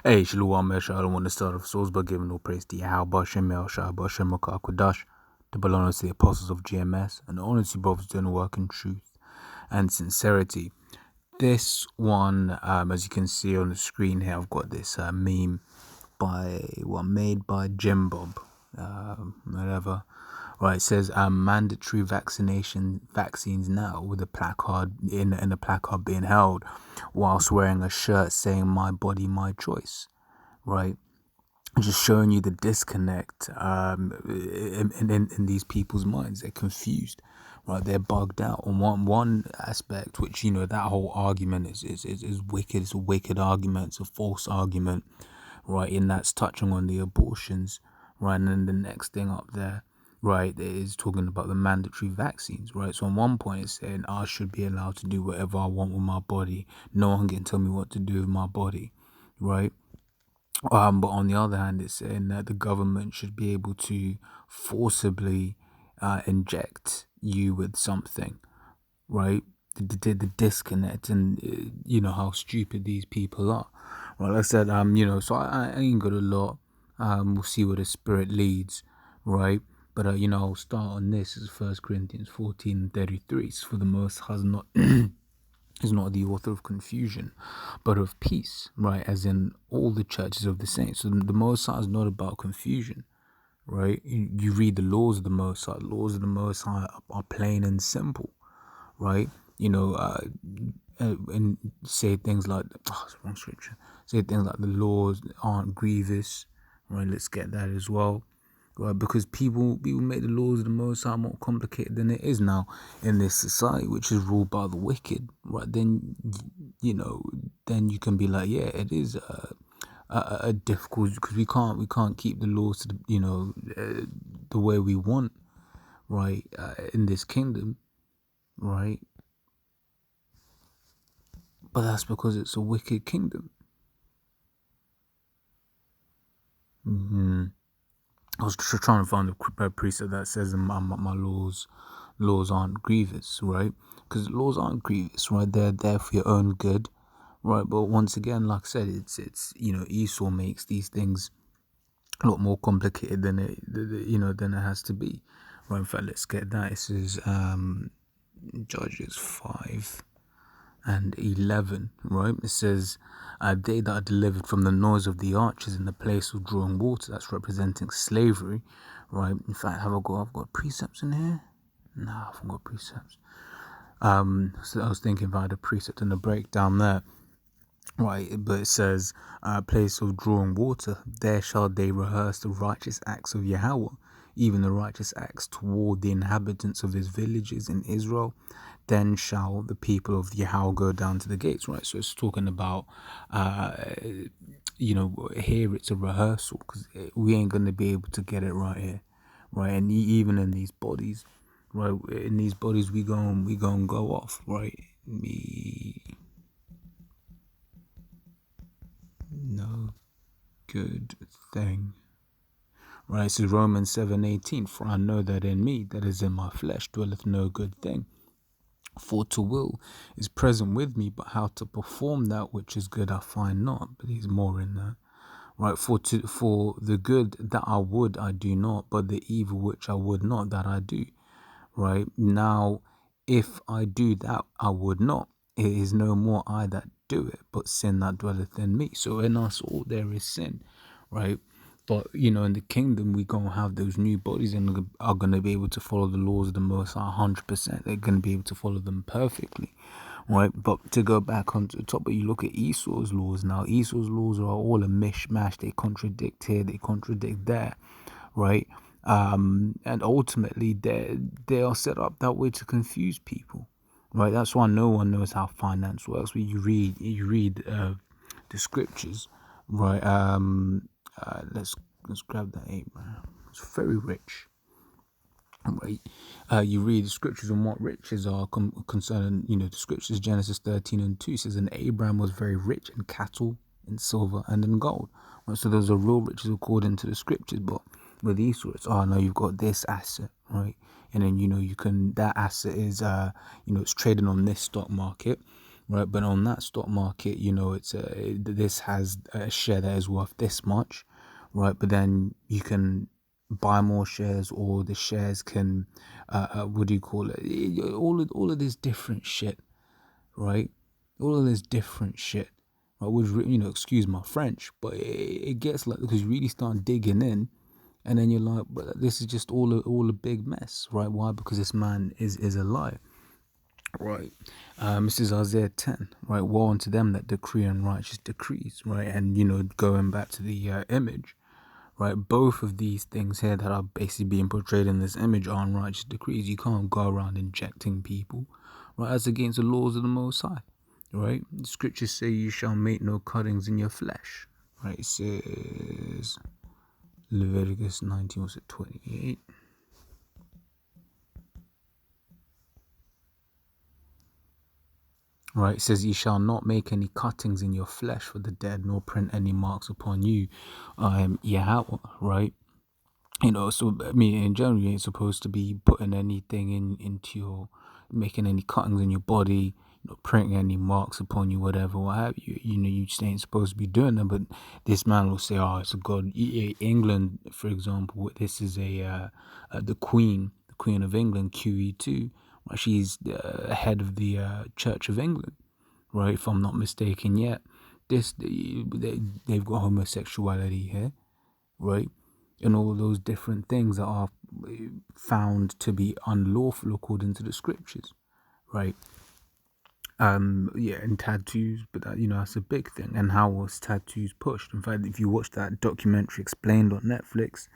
Hey, Shalom, I don't want to start off souls by giving no praise to Yahweh, Shem, El Shah, Shem, Kodash, to belong to the apostles of GMS, and honor to brothers doing work in truth and sincerity. This one, as you can see on the screen here, I've got this meme made by Jim Bob, whatever. Right, it says mandatory vaccines now, with a placard in a placard being held whilst wearing a shirt saying "My body, my choice." Right, just showing you the disconnect in these people's minds. They're confused, right? They're bugged out on one aspect, which that whole argument is wicked. It's a wicked argument. It's a false argument, right? And that's touching on the abortions, right? And then the next thing up there, right, is talking about the mandatory vaccines, right? So on one point it's saying I should be allowed to do whatever I want with my body. No one can tell me what to do with my body, right? But on the other hand, it's saying that the government should be able to forcibly inject you with something, right? The disconnect, and how stupid these people are. Well, like I said, so I ain't got a lot. We'll see where the spirit leads, right? But I'll start on this. Is 1 Corinthians 14:33. For the Most High not is not the author of confusion, but of peace, right? As in all the churches of the saints. So the Most High is not about confusion, right? You read the laws of the Most High. Laws of the Most High are plain and simple, right? And say things like, it's wrong scripture. Say things like the laws aren't grievous, right? Let's get that as well, right? Because people make the laws of the Most High more complicated than it is now in this society, which is ruled by the wicked, right? Then then you can be like, yeah, it is a difficult, because we can't keep the laws to the way we want, right? In this kingdom, right? But that's because it's a wicked kingdom. I was trying to find a precept that says my laws aren't grievous, right? Because laws aren't grievous, right? They're there for your own good, right? But once again, like I said, it's Esau makes these things a lot more complicated than than it has to be, right? In fact, let's get that. This is Judges 5:11, right? It says, they that are delivered from the noise of the archers in the place of drawing water, that's representing slavery, right? In fact, I've got precepts in here? No, I haven't got precepts. So I was thinking about the precept and the breakdown there, right? But it says, place of drawing water, there shall they rehearse the righteous acts of Yahweh, even the righteous acts toward the inhabitants of his villages in Israel. Then shall the people of Yahweh go down to the gates, right? So it's talking about, here it's a rehearsal, because we ain't going to be able to get it right here, right? And even in these bodies, right? In these bodies, we gonna go off, right? No good thing. Right, so Romans 7:18, for I know that in me, that is in my flesh, dwelleth no good thing. For to will is present with me, but how to perform that which is good I find not. But there's more in that. Right, for the good that I would I do not, but the evil which I would not that I do. Right, now if I do that I would not, it is no more I that do it, but sin that dwelleth in me. So in us all there is sin, right? But in the kingdom we gonna have those new bodies and are gonna be able to follow the laws of the Most High 100%. They're gonna be able to follow them perfectly, right? But to go back onto the top, but you look at Esau's laws now. Esau's laws are all a mishmash. They contradict here, they contradict there, right? And ultimately they are set up that way to confuse people, right? That's why no one knows how finance works. When you read the scriptures, right? Let's grab that Abraham. It's very rich, right? You read the scriptures on what riches are concerning. The scriptures, Genesis 13:2 says, and Abraham was very rich in cattle, in silver, and in gold. Right? So those are real riches according to the scriptures. But with Esau, it's no, you've got this asset, right? And then you can, that asset is it's trading on this stock market, right? But on that stock market, this has a share that is worth this much, right? But then you can buy more shares, or the shares can, what do you call it? All of this different shit, right? All of this different shit. I would, excuse my French, but it gets like, because you really start digging in, and then you're like, but this is just all a big mess, right? Why? Because this man is a lie, right? This is Isaiah 10, right? Woe unto them that decree unrighteous decrees, right? And going back to the image, right? Both of these things here that are basically being portrayed in this image are unrighteous decrees. You can't go around injecting people, right? That's against the laws of the Most High, right? The scriptures say you shall make no cuttings in your flesh, right? It says Leviticus 19, was it 28? Right, it says, "Ye shall not make any cuttings in your flesh for the dead, nor print any marks upon you." Yahweh, right? So I mean, in general, you ain't supposed to be putting anything into your, making any cuttings in your body, printing any marks upon you, whatever, what have you. You just ain't supposed to be doing that. But this man will say, "Oh, it's a god." England, for example, this is the Queen of England, QE2. She's the head of the Church of England, right? If I'm not mistaken. Yet, they've got homosexuality here, right? And all those different things that are found to be unlawful according to the scriptures, right? And tattoos, but that's a big thing. And how was tattoos pushed? In fact, if you watch that documentary Explained on Netflix,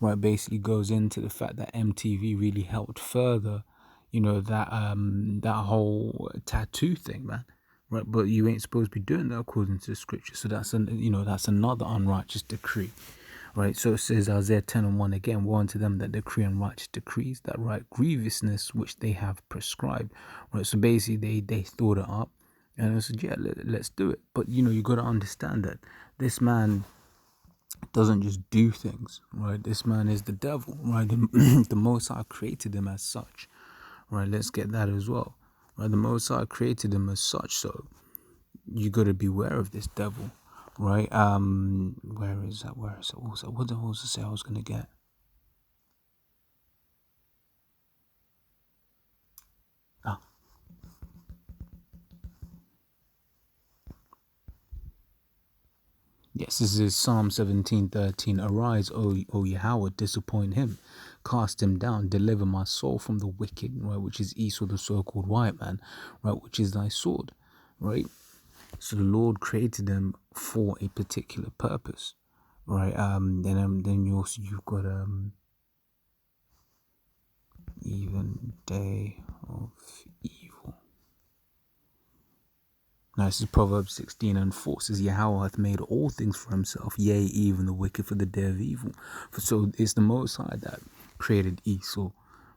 right, basically goes into the fact that MTV really helped further, that whole tattoo thing, man. Right, but you ain't supposed to be doing that according to the scripture. So that's that's another unrighteous decree. Right, so it says Isaiah 10:1 again, "Woe unto them that decree unrighteous decrees, that write grievousness which they have prescribed." Right, so basically they thought it up, and I said, yeah, let's do it. But you got to understand that this man doesn't just do things, right? This man is the devil, right? The Most High created him as such, right? Let's get that as well, right? The Most High created him as such, so you got to beware of this devil, right? Where is that? What the hell was the say I was gonna get? Ah, yes, this is Psalm 17:13. "Arise, O Yahweh, disappoint him, cast him down, deliver my soul from the wicked," right? Which is Esau, the so-called white man, right? Which is thy sword, right? So the Lord created them for a particular purpose, right? Then you've got even day of evil. Now this is Proverbs 16:4. Says, "Yahweh hath made all things for himself, yea, even the wicked for the day of evil." So it's the Most High that created Esau,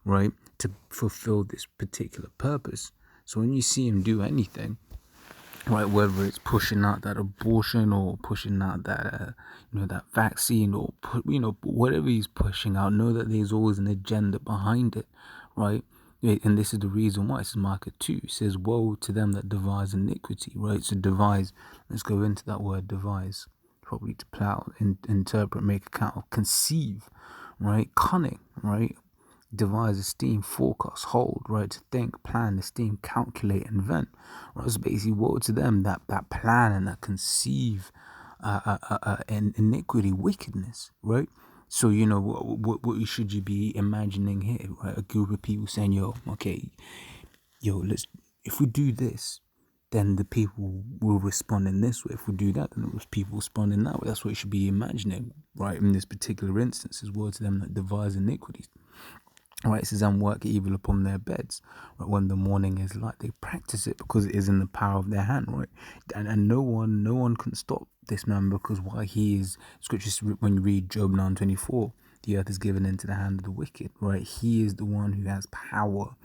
right, to fulfill this particular purpose. So when you see him do anything, right, whether it's pushing out that abortion, or pushing out that that vaccine, or whatever he's pushing out, know that there's always an agenda behind it, right? And this is the reason why. It's Micah 2. It says, "Woe to them that devise iniquity," right? So devise, let's go into that word devise, probably to plow, interpret, make account of, conceive, right? Cunning, right? Devise, esteem, forecast, hold, right? To think, plan, esteem, calculate, invent. Right? So basically, woe to them that plan and that conceive iniquity, wickedness, right? So what should you be imagining here, right? A group of people saying, let's, if we do this, then the people will respond in this way. If we do that, then the people respond in that way. That's what you should be imagining, right? In this particular instance, is woe to them that devise iniquities. Right, it says, "And work evil upon their beds." Right, when the morning is light, they practice it because it is in the power of their hand. Right, and no one can stop this man, because why? He is, scriptures, when you read Job 9:24, the earth is given into the hand of the wicked. Right, he is the one who has power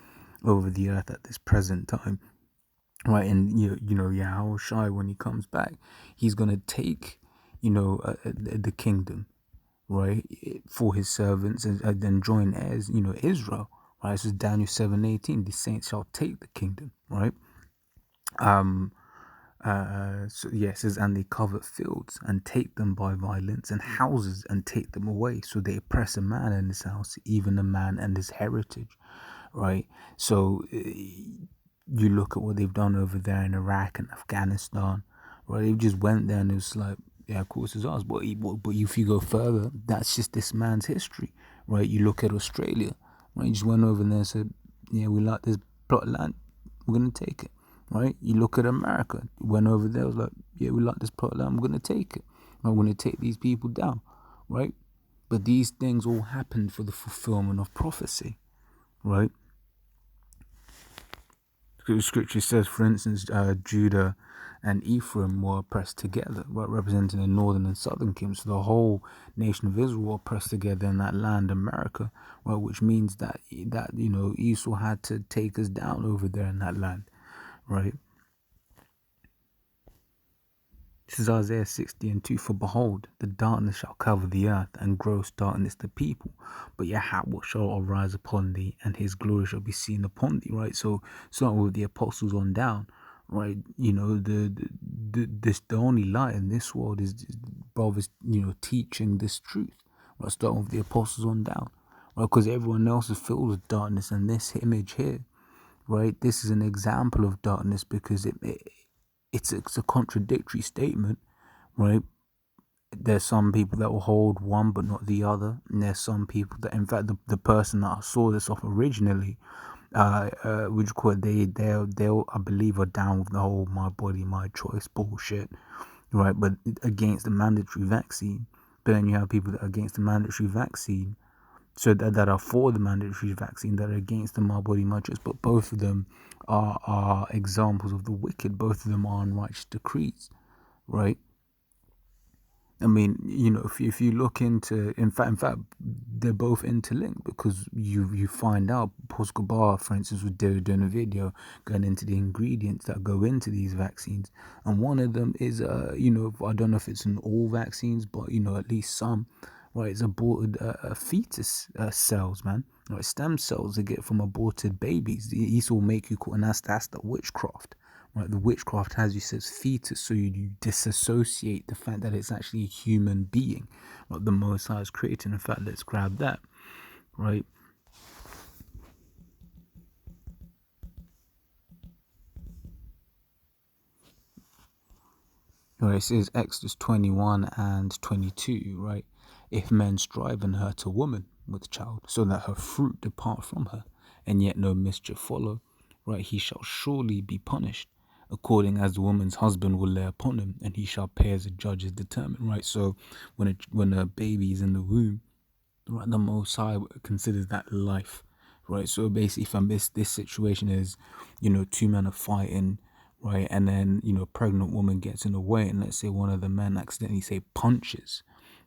over the earth at this present time. Right, and Yahweh Shai, when he comes back, he's gonna take the kingdom, right, for his servants, and then join as Israel, right? This is Daniel 7:18. "The saints shall take the kingdom," right? It says, and they covet fields and take them by violence, and houses and take them away. So they oppress a man and his house, even a man and his heritage, right? So you look at what they've done over there in Iraq and Afghanistan, right? They just went there and it was like, yeah, of course it's ours. But if you go further, that's just this man's history, right? You look at Australia, right? You just went over there and said, yeah, we like this plot of land, we're gonna take it, right? You look at America, went over there, was like, yeah, we like this plot of land, we're gonna take it, right? We're gonna take these people down, right? But these things all happened for the fulfillment of prophecy, right? Scripture says, for instance, Judah and Ephraim were pressed together, right, representing the northern and southern kingdom. So the whole nation of Israel were pressed together in that land, America, right, which means that Esau had to take us down over there in that land, right? This is Isaiah 60:2. For behold, the darkness shall cover the earth, and gross darkness the people. But Yahweh shall arise upon thee, and his glory shall be seen upon thee. Right. So starting with the apostles on down, right? The only light in this world is brothers, teaching this truth. Right. Starting with the apostles on down, right? Because everyone else is filled with darkness, and this image here, right? This is an example of darkness because it's a contradictory statement, right? There's some people that will hold one but not the other, and there's some people that, in fact, the person that I saw this off originally, which they I believe are down with the whole my body my choice bullshit, right? But against the mandatory vaccine. But then you have people that are against the mandatory vaccine, so that are for the mandatory vaccine, that are against the my body my choice. But both of them are examples of the wicked. Both of them are unrighteous decrees, right? I mean, if you look into, in fact, they're both interlinked, because you find out, Paul Escobar, for instance, was doing a video going into the ingredients that go into these vaccines, and one of them is, I don't know if it's in all vaccines, but at least some, right? It's aborted fetus cells, man. Right, stem cells they get from aborted babies. These will make you call, and that's the witchcraft. Right, the witchcraft has you says fetus, so you disassociate the fact that it's actually a human being, like the Most High is creating. In fact, let's grab that, right? Right, it says Exodus 21:22, right? If men strive and hurt a woman with child, so that her fruit depart from her, and yet no mischief follow, right, he shall surely be punished, according as the woman's husband will lay upon him, and he shall pay as the judge is determined, right? So when a baby is in the womb, right, the Most High considers that life, right? So basically, if this situation is, two men are fighting, right, and then pregnant woman gets in the way, and let's say one of the men accidentally say punches,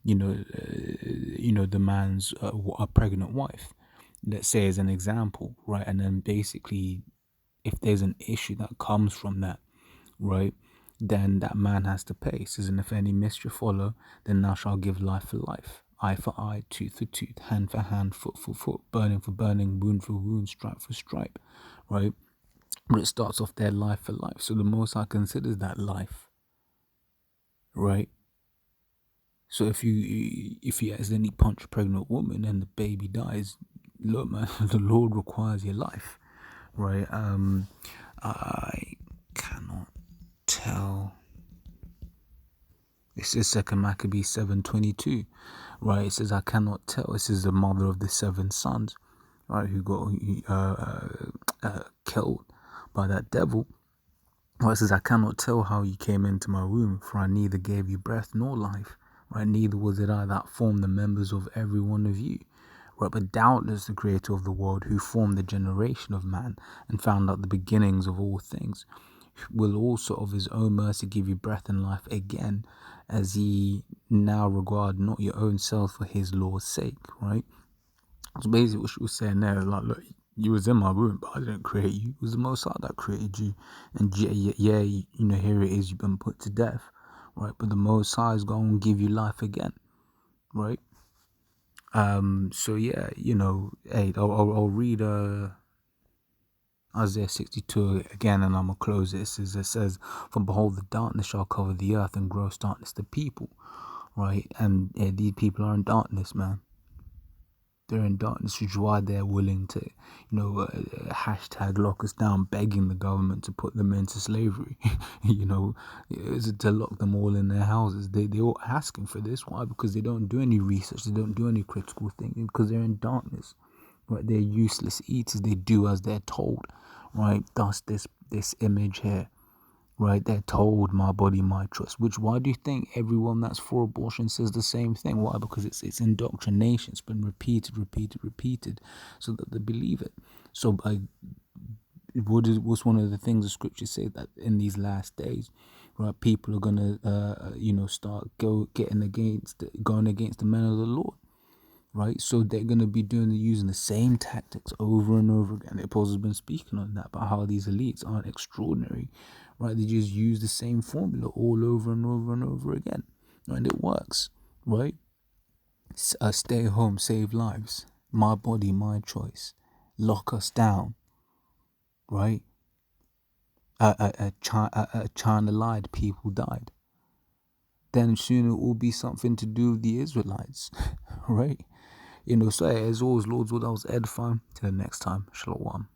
the man's a pregnant wife, let's say as an example, right, and then basically, if there's an issue that comes from that, right, then that man has to pay. It says, and if any mischief follow, then thou shalt give life for life, eye for eye, tooth for tooth, hand for hand, foot for foot, burning for burning, wound for wound, stripe for stripe, right? But it starts off there, life for life. So the Most High considers that life, right? So if you accidentally punch a pregnant woman and the baby dies, look, man, the Lord requires your life, right? I cannot tell. This is Second Maccabees 7:22, right? It says, I cannot tell. This is the mother of the 7 sons, right, who got killed by that devil. Right, it says, I cannot tell how you came into my womb, for I neither gave you breath nor life, right? Neither was it I that formed the members of every one of you. Right, but doubtless the creator of the world, who formed the generation of man and found out the beginnings of all things, will also of his own mercy give you breath and life again, as ye now regard not your own self for his law's sake, right? So basically what she was saying there, like, look, you was in my womb, but I didn't create you. It was the Most High that created you. And yeah, here it is, you've been put to death, right? But the Most High is going to give you life again, right? So yeah, hey, I'll read Isaiah 62 again, and I'm going to close it. It says, for behold, the darkness shall cover the earth, and gross darkness the people. Right? And these people are in darkness, man. They're in darkness, which is why they're willing to, hashtag lock us down, begging the government to put them into slavery. To lock them all in their houses. They're all asking for this. Why? Because they don't do any research, they don't do any critical thinking, because they're in darkness. Right? They're useless eaters. They do as they're told. Right? Thus, this image here. Right, they're told my body, my choice. Which, why do you think everyone that's for abortion says the same thing? Why? Because it's indoctrination. It's been repeated, so that they believe it. So, what's one of the things the scriptures say, that in these last days, right, people are gonna, start going against the men of the Lord. Right, so they're gonna be using the same tactics over and over again. The apostle's been speaking on that, about how these elites aren't extraordinary, right? They just use the same formula all over and over and over again, and it works, right? Stay home, save lives. My body, my choice. Lock us down, right? China lied, people died. Then soon it will be something to do with the Israelites, right? So as always, Lord's Will, that was edifying. Till the next time, Shalom.